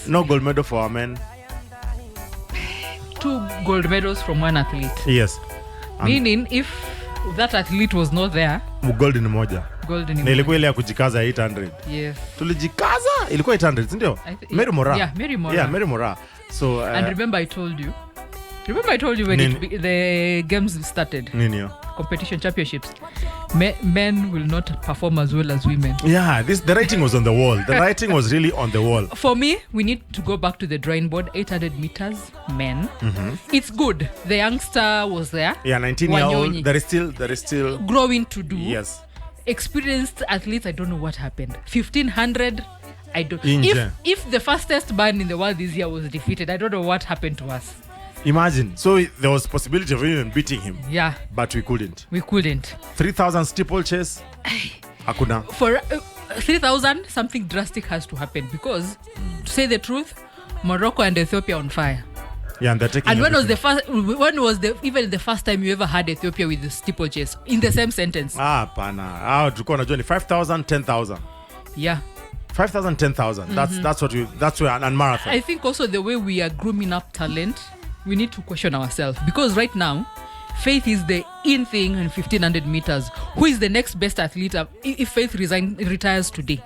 No gold medal for our men. 2 gold medals from one athlete. Yes. Meaning if that athlete was not there, gold ni moja. Gold ni moja. Na ilikuwa ile ya kujikaza 800. Yes. Tulijikaza ilikuwa 800, ndio? Mary Moraa. Yeah, Mary Moraa. Yeah, Mary Moraa. So and remember I told you when the games started. Nini? Competition championships. Men will not perform as well as women. Yeah, the writing was on the wall. The writing was really on the wall. For me, we need to go back to the drawing board. 800 meters, men. It's good. The youngster was there. Yeah, 19-year-old. There is still growing to do. Yes. Experienced athletes, I don't know what happened. 1500, I don't. Inja. If the fastest man in the world this year was defeated, I don't know what happened to us. Imagine. So there was possibility of even beating him. Yeah. But we couldn't. 3,000 steeplechase. Hakuna. For 3,000, something drastic has to happen to say the truth, Morocco and Ethiopia on fire. Yeah, and they're taking. And when was the first time you ever had Ethiopia with the steeplechase in the same sentence? Pana. Tulikuwa najua ni 5,000, 10,000. Yeah. 5,000, 10,000. That's where and marathon. I think also the way we are grooming up talent, we need to question ourselves because right now, Faith is the in thing in 1,500 meters. Who is the next best athlete if Faith retires today?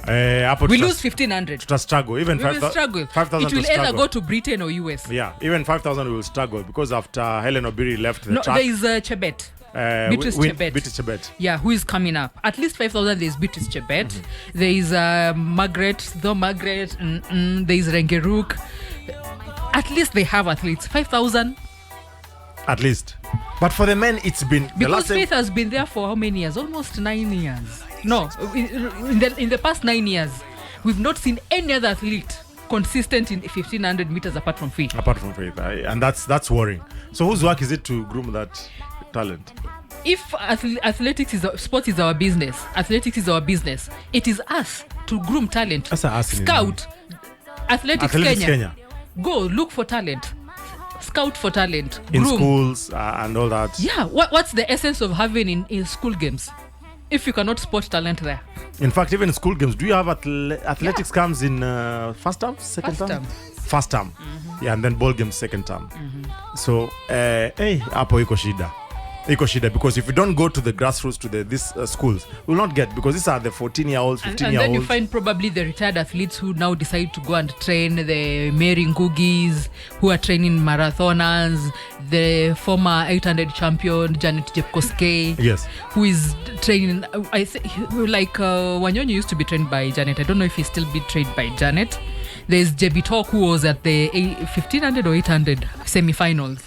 We lose 1,500. To struggle. Even 5,000. 5,000 it will either go to Britain or US. Yeah, even 5,000 will struggle because after Helen Obiri left the track. There is Chebet. Beatrice Chebet. Yeah, who is coming up? At least 5,000 there is Beatrice Chebet. There is Margaret. There is Rengeruk. At least they have athletes. 5,000. At least. But for the men, it's been... Because Faith has been there for how many years? Almost 9 years. No, in the past 9 years, we've not seen any other athlete consistent in 1,500 meters apart from Faith. And that's worrying. So whose work is it to groom that talent? If sports is our business, athletics is our business, it is us to groom talent. Scout. Athletics Kenya. Go look for talent. Scout for talent. In groom. Schools and all that. Yeah. What's the essence of having in school games if you cannot spot talent there? In fact, even in school games, do you have athletics comes in first term, second term? First term. Yeah, and then ball games second term. So, hapo iko shida. Because if you don't go to the grassroots to these schools, we'll not get, because these are the 14-year-olds, 15-year-olds. And then you find probably the retired athletes who now decide to go and train, the Mary Ngugis who are training marathoners, the former 800 champion Janet Jepkoskei, yes, who is training. I think Wanyonyi used to be trained by Janet. I don't know if he's still be trained by Janet. There's Jebi Talk, who was at the 1500 or 800 semi-finals.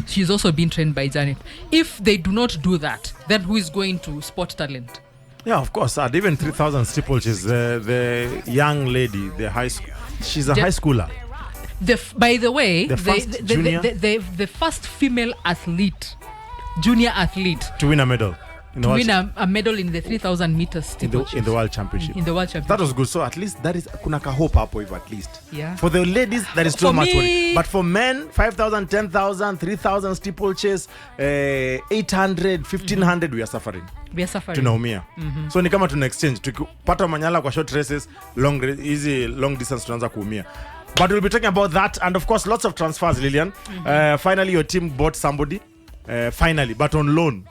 She's also been trained by Janet. If they do not do that, then who is going to spot talent? Yeah, of course. And even 3,000 steeplechase, the young lady, she's a high schooler. By the way, the first female athlete, junior athlete, to win a medal. A medal in the 3,000 meters in the World Championship. That was good. So at least that is kuna ka hope hapo hivyo at least. Yeah. For the ladies, there is too much worry. But for men, 5,000, 10,000, 3,000 steeplechase, 800, 1,500, we are suffering. Tunaumia. So ni kama tuna exchange. Tukipata manyala kwa short races, long distance tunaanza kuumia. But we'll be talking about that, and of course lots of transfers, Lillian. Finally your team bought somebody. Finally, but on loan.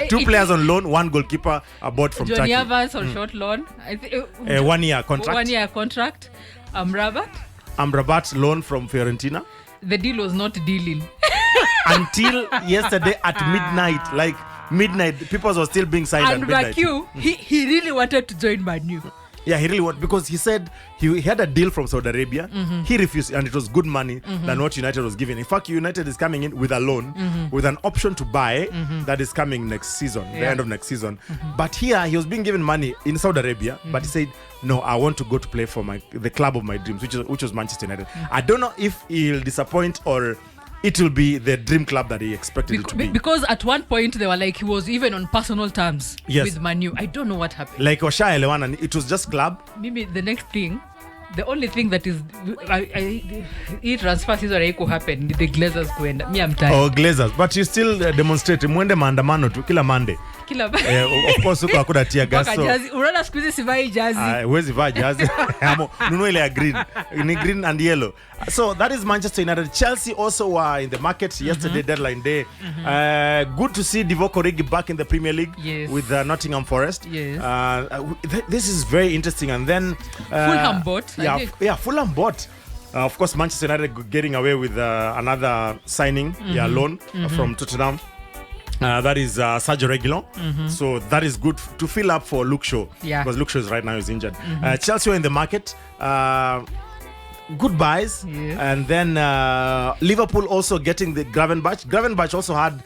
2 players on loan, 1 goalkeeper bought from Johnny Turkey. Evans on short loan. 1 year contract. 1 year contract. Amrabat loan from Fiorentina. The deal was not dealing. Until yesterday at midnight, people were still being signed and at midnight. And he really wanted to join Man U. Yeah, he really wanted, because he said he had a deal from Saudi Arabia. He refused, and it was good money than what United was giving. In fact, United is coming in with a loan, with an option to buy that is coming next season, the end of next season. But here, he was being given money in Saudi Arabia, but he said, no, I want to go to play for the club of my dreams, which was Manchester United. I don't know if he'll disappoint or it will be the dream club that he expected it to be. Because at one point they were like, he was even on personal terms with Man U. I don't know what happened. Like Osha and it was just club. Maybe the next thing, the only thing that is, transfer season could happen, the Glazers go end. Me, I'm tired. Oh, Glazers. But you still demonstrate. Mwende maandamano tu kila Monday. Of course hakuna tear gas. Unaona siku hizi sivai jazi. Huwezi vaa jazi. Nunua ile ya green. Ni green and yellow. So that is Manchester United. Chelsea also were in the market yesterday, deadline day. Good to see Divock Origi back in the Premier League with Nottingham Forest. This is very interesting. And then Fulham bought. Fulham bought. Of course, Manchester United getting away with another signing, loan from Tottenham. That is Sergio Reguilon. So that is good to fill up for Luke Shaw. Because Luke Shaw is right now is injured. Chelsea were in the market. Good buys. And then Liverpool also getting the Gravenberch. Gravenberch also had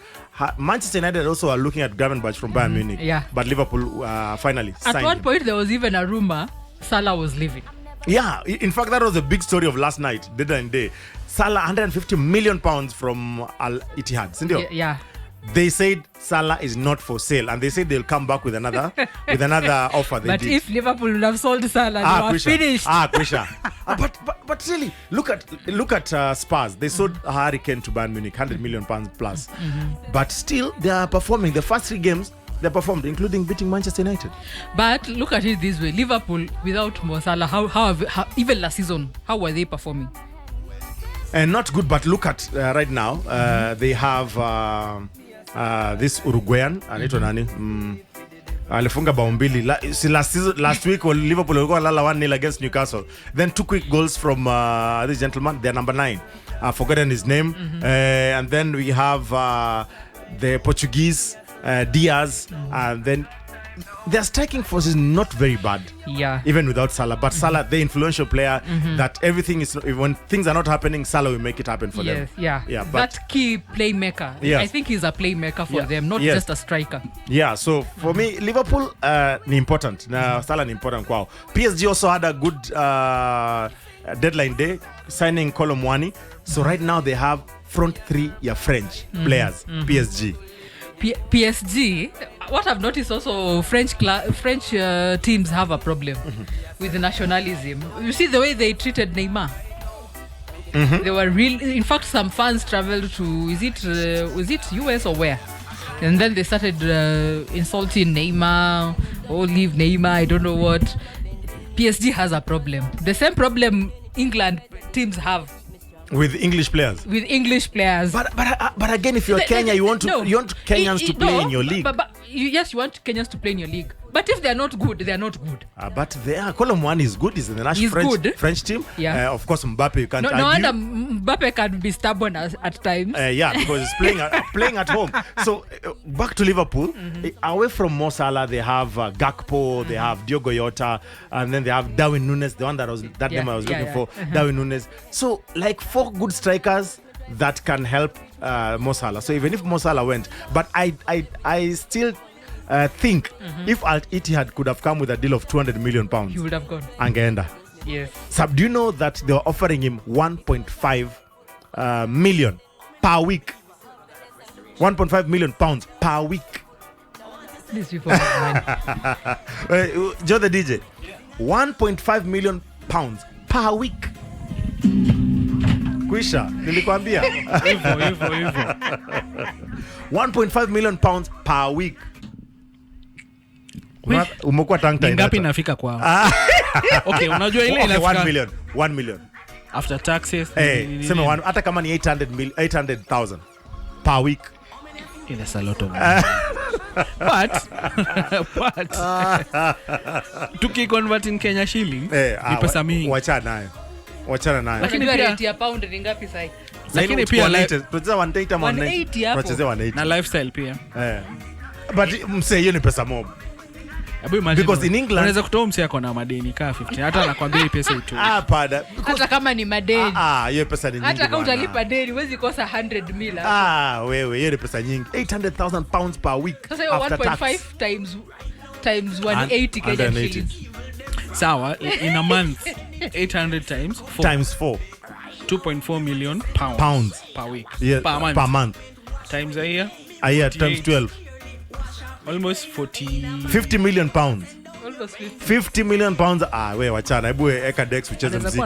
Manchester United also are looking at Gravenberch from Bayern Munich. But Liverpool finally signed At one him. point there was even a rumor Salah was leaving. Yeah, in fact that was a big story of last night, deadline day. Salah 150 million pounds from Al Ittihad. Sindio? Yeah. They said Salah is not for sale, and they said they'll come back with another offer. But if Liverpool would have sold Salah, they were finished. Krisha. But really, look at Spurs. They sold Harry Kane to Bayern Munich, 100 million pounds plus. But still, they are performing. The first 3 games they performed, including beating Manchester United. But look at it this way: Liverpool without Mo Salah, how even last season, how were they performing? Not good. But look at right now, they have. This Uruguayan anaitwa nani alifunga bao mbili last week Liverpool walikuwa lala 1-0 against Newcastle, then 2 quick goals from this gentleman, their number 9, I've forgotten his name. And then we have the Portuguese Diaz, and then their striking force is not very bad, even without Salah. But Salah, the influential player, that everything is, when things are not happening, Salah will make it happen for them. But that key playmaker, I think he's a playmaker for them, not just a striker. So for me, Liverpool ni important. Salah ni important kwao. PSG also had a good deadline day, signing Kolo Muani. So right now they have front 3 French players, PSG. PSG, what I've noticed also, French teams have a problem with nationalism. You see the way they treated Neymar. They were in fact, some fans traveled to, was it US or where? And then they started insulting Neymar, leave Neymar, I don't know what. PSG has a problem. The same problem England teams have. With English players. But again, if you're Kenya, you want Kenyans to play in your league. But yes, you want Kenyans to play in your league. But if they're not good, they're not good. But Column 1 is good. He's in the national French team. Of course, Mbappe, you can't argue. No wonder Mbappe can be stubborn at times. Because he's playing at home. So back to Liverpool. Away from Mo Salah, they have Gakpo, they have Diogo Jota, and then they have Darwin Núñez, the one name I was looking for. Darwin Núñez. So like 4 good strikers that can help Mo Salah. So even if Mo Salah went, but I still think if Al Ittihad could have come with a deal of 200 million pounds, he would have gone. Angeenda. Yes. So do you know that they were offering him 1.5 million per week? 1.5 million pounds per week. These people have money. Joe the DJ. 1.5 million pounds per week. Kwisha, nilikwambia. Hivyo. 1.5 million pounds per week. Umekuwa tongue tied. Ngapi inafika kwao? Okay, unajua ile inafika 1 million. After taxes. Sema hata kama ni 800,000 per week. It's a lot of money. but tukiconvert in Kenya shilling, ni pesa mingi. Wachana nayo. Lakini rate ya pound ni ngapi sasa? Lakini pia tunacheza 180 ama 190. Tunacheza 180. Na lifestyle pia. But mse hiyo ni pesa mob. Because in England unaweza kutoa mse yako na madeni ka 50. Hata anakuambia hii pesa itu. Hata kama ni madeni. Hiyo pesa ni nyingi. Hata kama utalipa deni huwezi kosa 100 mil. Wewe hiyo ni pesa nyingi. 800,000 pounds per week. Sasa 1.5 times 180 Kenyan shillings. Sawa, in a month 800 times 4 2.4 million pounds per week. Per month. Times a year times 12. Almost 50 million pounds. Almost 50 million pounds. Wewe wachana, hebu eka Dex ucheze muziki.